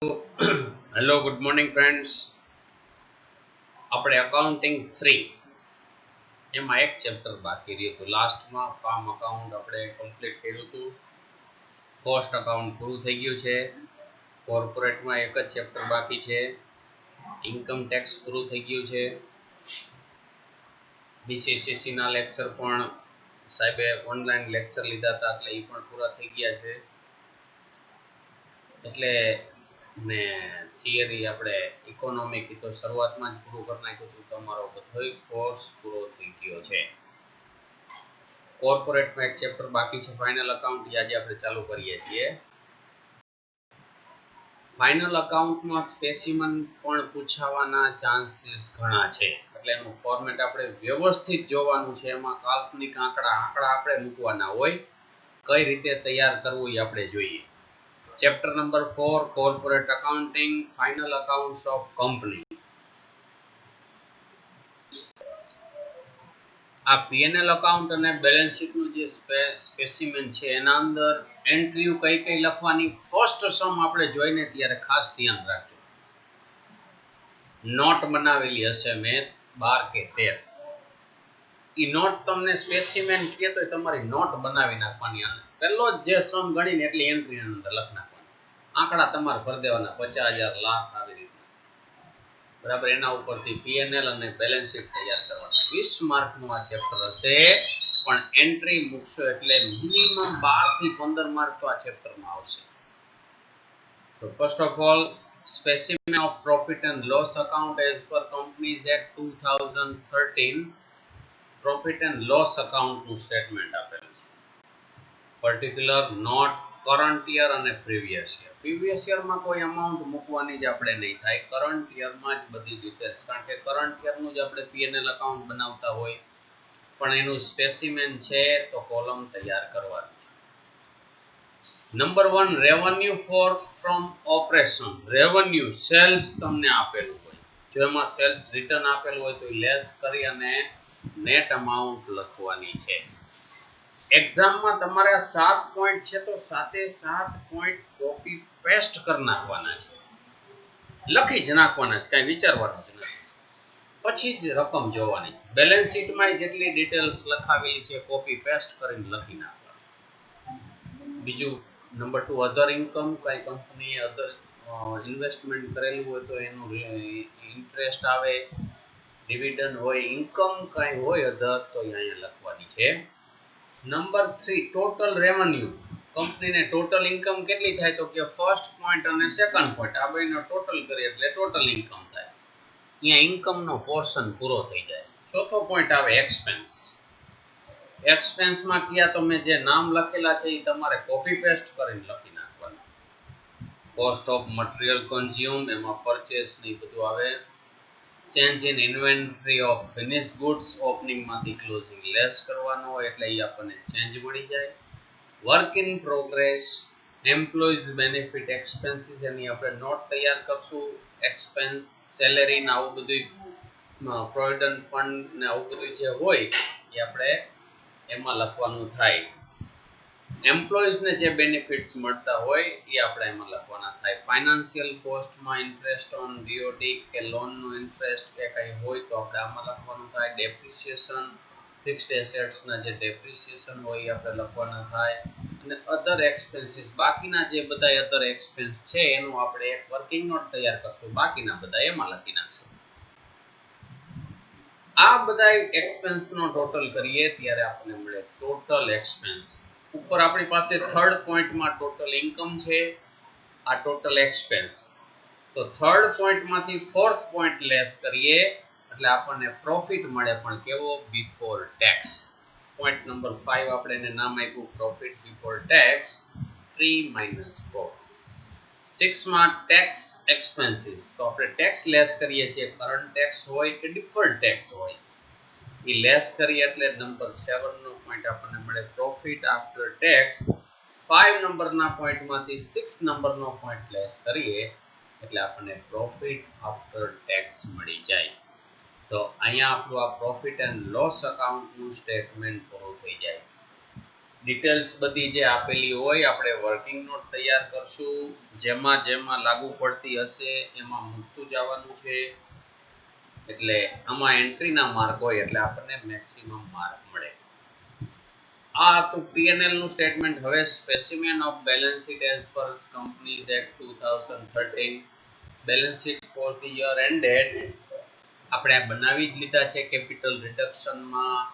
Hello good morning friends. આપણે accounting 3 એમાં એક ચેપ્ટર બાકી રહ્યું હતું. લાસ્ટમાં ફાર્મ અકાઉન્ટ આપણે કમ્પ્લીટ કર્યું હતું. કોસ્ટ અકાઉન્ટ પૂરું થઈ ગયું છે. કોર્પોરેટમાં એક જ ચેપ્ટર બાકી છે. ઇન્કમ ટેક્સ પૂરું થઈ ગયું છે. બીસીસીસીના લેક્ચર પણ સાહેબે ઓનલાઈન લેક્ચર લીધા હતા એટલે એ પણ પૂરા થઈ ગયા છે. એટલે ને થિયરી આપણે ઇકોનોમિક તો શરૂઆતમાં જ પૂરું કરી નાખ્યું હતું. તમારો બધો કોર્સ પૂરો થઈ ગયો છે. કોર્પોરેટમાં એક ચેપ્ટર બાકી છે, ફાઇનલ અકાઉન્ટ. આજે આપણે ચાલુ કરીએ છીએ. ફાઇનલ અકાઉન્ટમાં સ્પેસિમન પણ પૂછાવાના ચાન્સીસ ઘણા છે, એટલે એનું ફોર્મેટ આપણે વ્યવસ્થિત જોવાનું છે. એમાં કાલ્પનિક આંકડા આપણે મૂકવાના હોય. કઈ રીતે તૈયાર કરવું એ આપણે જોઈએ. Chapter number 4 corporate accounting, final accounts of company. આ પીએનએલ અકાઉન્ટ અને બેલેન્સ શીટનું જે સ્પેસિમેન છે એના અંદર એન્ટ્રીઓ કઈ કઈ લખવાની, ફર્સ્ટ સમ આપણે જોઈને ત્યારે ખાસ ધ્યાન રાખજો. નોટ બનાવેલી હશે મેં 12 કે 13. એ નોટ તમને સ્પેસિમેન કહે તો તમારી નોટ બનાવી નાખવાની. પહેલો જ જે સમ ગણીને એટલી એન્ટ્રી અંદર લખ નાખવાની. આંકડા તમારે ભરી દેવાના, 50,000 લાખ આવી રીતના. બરાબર. એના ઉપરથી પીએનએલ અને બેલેન્સ શીટ તૈયાર કરવાના. 20 માર્કનું આ ચેપ્ટર હશે, પણ એન્ટ્રી મૂકશો એટલે મિનિમમ 12 થી 15 માર્ક તો આ ચેપ્ટરમાં આવશે. તો first of all, specimen of profit and loss account as per Companies Act 2013. Profit and loss અકાઉન્ટનું સ્ટેટમેન્ટ આપેલું છે. પર્ટિક્યુલર નોટ, કરંટ યર અને પ્રીવિયસ યર. પ્રીવિયસ યરમાં કોઈ અમાઉન્ટ મૂકવાની જ આપણે નહીં થાય. કરંટ યરમાં જ બધી ડિટેલ્સ, કારણ કે કરંટ યરનું જ આપણે પીએનએલ અકાઉન્ટ બનાવતા હોય, પણ એનું સ્પેસિમેન છે તો કોલમ તૈયાર કરવાની. Number 1, revenue from operation. Revenue sales તમને આપેલું હોય. જો એમાં સેલ્સ રિટર્ન આપેલું હોય તો લેસ કરી અને નેટ અમાઉન્ટ લખવાની છે. એક્ઝામમાં તમારે 7 પોઈન્ટ છે તો 7 પોઈન્ટ કોપી પેસ્ટ કરી નાખવાના છે. લખી જ નાખવાના છે, કાંઈ વિચારવાનું જ નથી. પછી જ રકમ જોવાની છે. બેલેન્સ શીટમાં જેટલી ડિટેલ્સ લખાવેલી છે કોપી પેસ્ટ કરીને લખી નાખવાનું. બીજું નંબર 2, અધર ઇન્કમ. કઈ કંપનીએ અધર ઇન્વેસ્ટમેન્ટ કરેલું હોય તો એનું ઇન્ટરેસ્ટ આવે, ડિવિડન્ડ હોય, ઇન્કમ કઈ હોય અધર તો અહીંયા લખવાની છે. Number 3, total revenue. કંપનીને ટોટલ ઇન્કમ કેટલી થાય તો કે ફર્સ્ટ પોઈન્ટ અને સેકન્ડ પોઈન્ટ આ બેનો ટોટલ કરીએ એટલે ટોટલ ઇન્કમ થાય. અહીંયા ઇન્કમનો પોર્શન પૂરો થઈ જાય. ચોથો પોઈન્ટ આવે એક્સપેન્સ. એક્સપેન્સમાં કયા તો મેં જે નામ લખેલા છે એ તમારે કોપી પેસ્ટ કરીને લખી નાખવાનું. કોસ્ટ ઓફ મટીરિયલ કન્ઝ્યુમ, એમાં પરચેસ ને બધું આવે. Change in inventory of finish goods, ઓપનિંગમાંથી ક્લોઝિંગ લેસ કરવાનો હોય એટલે એ આપણને ચેન્જ મળી જાય. Work in progress, employees benefit expenses, એની આપણે નોટ તૈયાર કરશું. એક્સપેન્સ, સેલેરી ને આવું બધું, પ્રોવિડન્ટ ફંડ ને આવું બધું જે હોય એ આપણે એમાં લખવાનું થાય. એમ્પ્લોઈઝને જે બેનિફિટ્સ મળતા હોય એ આપણે એમાં લખવાના થાય. ફાઇનાન્શિયલ કોસ્ટમાં ઇન્ટરેસ્ટ ઓન બીઓડી કે લોનનું ઇન્ટરેસ્ટ કે કંઈ હોય તો આપણે આમાં લખવાનું થાય. ડેપ્રિસિએશન, ફિક્સ્ડ એસેટ્સના જે ડેપ્રિસિએશન હોય એ આપણે લખવાના થાય. અને અધર એક્સપેન્સીસ, બાકીના જે બધા અધર એક્સપેન્સ છે એનું આપણે એક વર્કિંગ નોટ તૈયાર કરશું. બાકીના બધા એમાં લખી નાખશું. આ બધા એક્સપેન્સનો ટોટલ કરીએ ત્યારે આપણને મળે ટોટલ એક્સપેન્સ. ઉપર આપણી પાસે થર્ડ પોઈન્ટમાં ટોટલ ઇન્કમ છે, આ ટોટલ એક્સપેન્સ. તો થર્ડ પોઈન્ટમાંથી ફોર્થ પોઈન્ટ લેસ કરીએ એટલે આપણને પ્રોફિટ મળે, પણ કેવો? Before tax. પોઈન્ટ નંબર 5 આપણે એને નામ આપ્યું પ્રોફિટ બિફોર ટેક્સ 3 - 4. 6 માં ટેક્સ એક્સપેન્સીસ. તો આપણે ટેક્સ લેસ કરીએ છીએ, કરંટ ટેક્સ હોય કે ડિફર્ડ ટેક્સ હોય એ લેસ કરીએ એટલે નંબર 7 નો પોઈન્ટ આપણને મળે પ્રોફિટ આફ્ટર ટેક્સ. 5 નંબરના પોઈન્ટમાંથી 6 નંબરનો પોઈન્ટ લેસ કરીએ એટલે આપણને પ્રોફિટ આફ્ટર ટેક્સ મળી જાય. તો અહીંયા આપણું આ પ્રોફિટ એન્ડ લોસ અકાઉન્ટનું સ્ટેટમેન્ટ પૂરું થઈ જાય. ડિટેલ્સ બધી જે આપેલી હોય આપણે વર્કિંગ નોટ તૈયાર કરશું, જેમાં જેમાં લાગુ પડતી હશે એમાં મૂકતું જવાનું છે, એટલે આમાં એન્ટ્રીના માર્ક હોય એટલે આપણને મેક્સિમમ માર્ક મળે. આ તો P&L નું સ્ટેટમેન્ટ. હવે specimen of balance sheet as per companies act 2013 balance sheet for the year ended આપણે બનાવી જ લીધા છે કેપિટલ રિડક્શનમાં,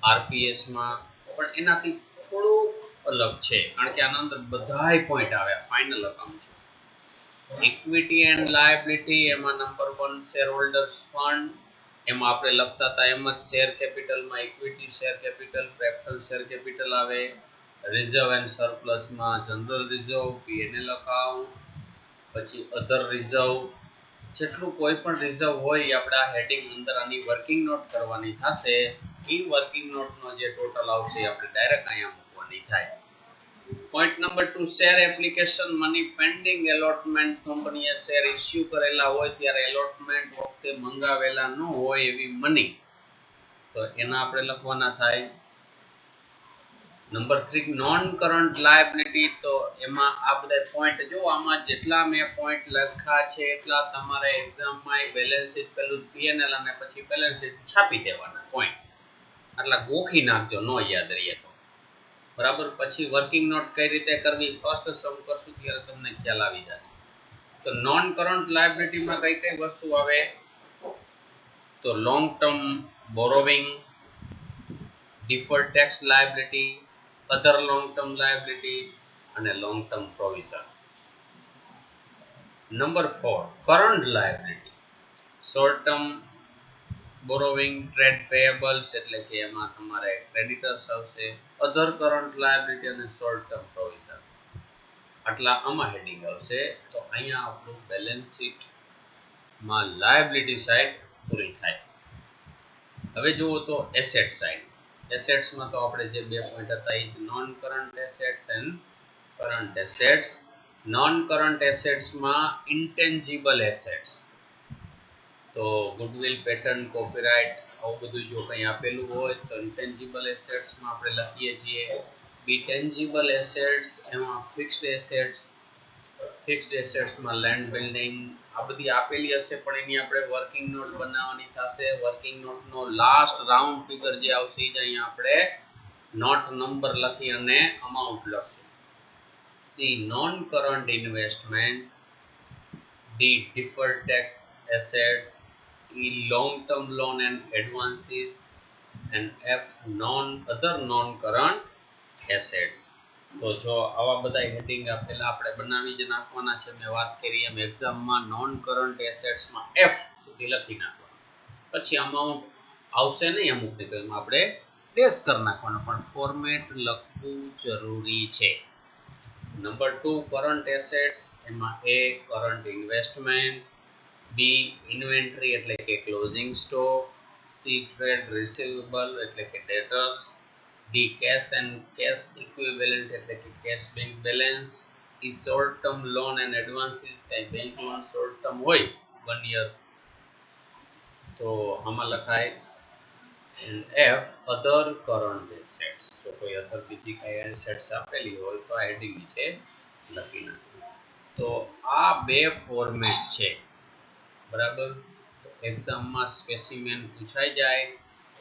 આરપીએસમાં, પણ એનાથી થોડુંક અલગ છે કારણ કે આના અંદર બધાય પોઈન્ટ આવ્યા. Final account equity and liability, એમાં નંબર 1 શેર હોલ્ડર્સ ફંડ, એમાં આપણે લખતા હતા એમ જ શેર કેપિટલમાં equity share capital, preference share capital આવે. રિઝર્વ એન્ડ સરપ્લસમાં જનરલ રિઝર્વ, P&L અકાઉન્ટ, પછી અધર રિઝર્વ, જેટલું કોઈ પણ રિઝર્વ હોય એ આપણે આ હેડિંગ અંદર આની વર્કિંગ નોટ કરવાની થશે. એ વર્કિંગ નોટનો જે ટોટલ આવશે આપણે ડાયરેક્ટ અહીંયા મૂકવાની થાય. Point number 2 share application money pending allotment, કંપનીએ શેર ઇસ્યુ કરેલા હોય ત્યારે એલોટમેન્ટ વખતે મંગાવેલા ન હોય એવી મની, તો એના આપણે લખવાના થાય. નંબર 3 નોન કરન્ટ લાયબિલિટી, તો એમાં આ બધા પોઈન્ટ જો આમાં જેટલા મેં પોઈન્ટ લખ્યા છે એટલા તમારે એક્ઝામમાં બેલેન્સ શીટ પેલું P&L અને પછી બેલેન્સ શીટ છાપી દેવાના પોઈન્ટ, આટલા ગોખી નાખજો નો યાદ રહે તો બરાબર. પછી વર્કિંગ નોટ કઈ રીતે કરવી ફર્સ્ટ સમ કરશું ત્યારે તમને ખ્યાલ આવી જશે. તો નોન કરન્ટ લાયબિલિટીમાં કઈ કઈ વસ્તુ આવે, તો long term borrowing, deferred tax liability, other long term liability અને long term provision. Number 4 current liability, short term borrowing, trade payables એટલે કે એમાં તમારે creditors આવશે, other current liability અને short term provision, આટલા આમાં હેડિંગ આવશે. તો અહીંયા આપણું બેલેન્સ શીટ માં લાયબિલિટી સાઈડ પૂરી થાય. હવે જુઓ તો એસેટ સાઈડ. એસેટ્સમાં તો આપણે જે બે પોઈન્ટ હતા એ જ non current assets and current assets. Non current એસેટ્સમાં ઇન્ટેન્જિબલ એસેટ્સ, તો ગુડવિલ, પેટર્ન, કોપીરાઇટ આવું બધું જો કંઈ આપેલું હોય તો ઇન્ટેન્જિબલ એસેટ્સમાં આપણે લખીએ છીએ. બી ટેન્જિબલ એસેટ્સ એમાં ફિક્સ્ડ એસેટ્સ, ફિક્સ્ડ એસેટ્સમાં લેન્ડ બિલ્ડિંગ આ બધી આપેલી હશે પણ એની આપણે વર્કિંગ નોટ બનાવવાની થશે. વર્કિંગ નોટનો લાસ્ટ રાઉન્ડ ફિગર જે આવશે એ અહીંયા આપણે નોટ નંબર લખી અને અમાઉન્ટ લખશું. C non current investment, D deferred tax assets, E long term loan and advances, and F other non current assets. તો જો આવા બધા હેડિંગ આપેલા આપણે બનાવી જ નાખવાના છે. મેં વાત કરી એમ એક્ઝામમાં નોન કરન્ટ એસેટ્સમાં F સુધી લખી નાખવાનું, પછી અમાઉન્ટ આવશે નહીં અમુકની તો એમાં આપણે ડેશ કરી નાખવાનો, પણ ફોર્મેટ લખવું જરૂરી છે. નંબર 2 કરન્ટ એસેટ્સ, એમાં A current investment, B inventory એટલે કે closing stock, C trade receivable એટલે કે debtors, D cash and cash equivalent એટલે કે cash bank balance, E short term loan and advances, કઈ બેંક લોન શોર્ટ ટર્મ હોય 1 year તો આમાં લખાય. એફ અધર કરન્ટ એસેટ્સ, તો કોઈ અધર બીજી કઈ એસેટ્સ આપેલી હોય તો આ હેડિંગ છે લખી નાખવું. તો આ બે ફોર્મેટ છે બરાબર. તો એક્ઝામમાં સ્પેસિમેન પૂછાઈ જાય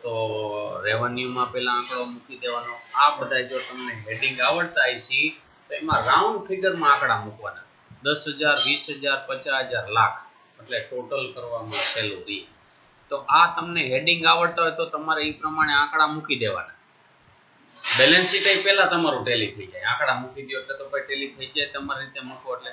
તો રેવન્યુમાં પહેલા આંકડો મૂકી દેવાનો. આ બધા જો તમને હેડિંગ આવડતા હશે તો એમાં રાઉન્ડ ફિગરમાં આંકડા મૂકવાના, 10,000, 20,000, 50,000, લાખ, એટલે ટોટલ કરવામાં સહેલું રહે. તો આ તમને હેડિંગ આવડતા હોય તો તમારે એ પ્રમાણે આંકડા મૂકી દેવાના. બેલેન્સ શીટ એ પહેલા તમારું ટેલી થઈ જાય, આંકડા મૂકી દો એટલે તો ભાઈ ટેલી થઈ જાય. તમારી રીતે મૂકો એટલે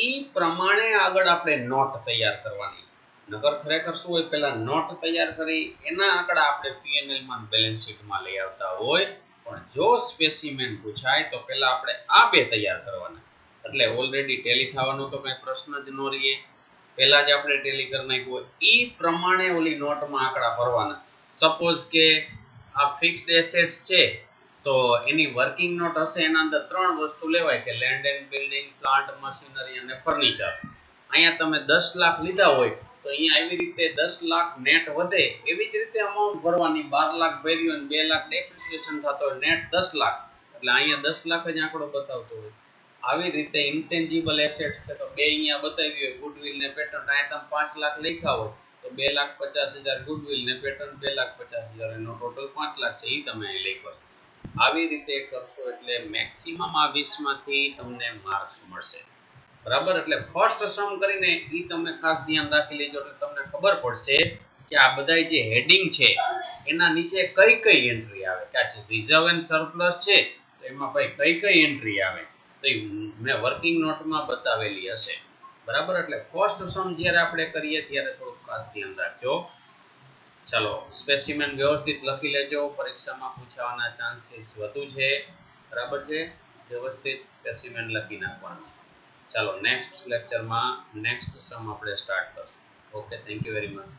એ પ્રમાણે આગળ આપણે નોટ તૈયાર કરવાની. નકર ખરેખર શું હોય, પહેલા નોટ તૈયાર કરી એના આંકડા આપણે P&L માં બેલેન્સ શીટમાં લઈ આવતા હોય, પણ જો સ્પેસિમેન પૂછાય તો પહેલા આપણે આ બે તૈયાર કરવાના, એટલે ઓલરેડી ટેલી થવાનો તો કઈ પ્રશ્ન જ ન રહે. પહેલા જ આપણે ટેલી કરી નાખ્યું હોય એ પ્રમાણે ઓલી નોટમાં આંકડા ભરવાના. સપોઝ કે આ ફિક્સ્ડ એસેટ્સ છે તો એની વર્કિંગ નોટ હશે, એના અંદર 3 વસ્તુ લેવાય કે land and building, plant machinery અને ફર્નિચર. અહીંયા તમે 10 લાખ લીધા હોય તો અહીંયા આવી રીતે 10 લાખ નેટ વધે એવી જ રીતે અમાઉન્ટ ભરવાની. 12 લાખ ભર્યું અને 2 લાખ ડેપ્રિસિએશન થતો હોય, નેટ 10 લાખ એટલે અહીંયા 10 લાખ જ આંકડો બતાવતો હોય. આવી રીતે ઇન્ટેન્જિબલ એસેટ્સ છે તો બે અહીંયા બતાવી હોય ગુડવિલ ને પેટન્ટ, અહીંયા તમે 5 લાખ લખ્યા હોય તો 2,50,000 ગુડવિલ ને પેટન્ટ 2,50,000, એનો ટોટલ 5 લાખ છે, એ તમે અહીં લખ્યો. આવી રીતે કરશો એટલે મેક્સિમમ આ 20 માંથી તમને માર્ક્સ મળશે. બરાબર, એટલે ફર્સ્ટ સમ કરીને એ તમે ખાસ ધ્યાન રાખી લેજો એટલે તમને ખબર પડશે કે આ બધા જે હેડિંગ છે એના નીચે કઈ કઈ એન્ટ્રી આવે, કે આ રિઝર્વ એન્ડ સરપ્લસ છે તો એમાં ભાઈ કઈ કઈ એન્ટ્રી આવે તો મેં વર્કિંગ નોટમાં બતાવેલી હશે. બરાબર, એટલે ફર્સ્ટ સમ જ્યારે આપણે કરીએ ત્યારે થોડું ખાસ ધ્યાન રાખજો. ચાલો સ્પેસિમેન વ્યવસ્થિત લખી લેજો, પરીક્ષામાં પૂછાવાના ચાન્સીસ વધુ છે. બરાબર છે, વ્યવસ્થિત સ્પેસિમેન લખી નાખવાનું. ચાલો નેક્સ્ટ લેક્ચરમાં નેક્સ્ટ સમ આપણે સ્ટાર્ટ કરશું. Okay, thank you very much.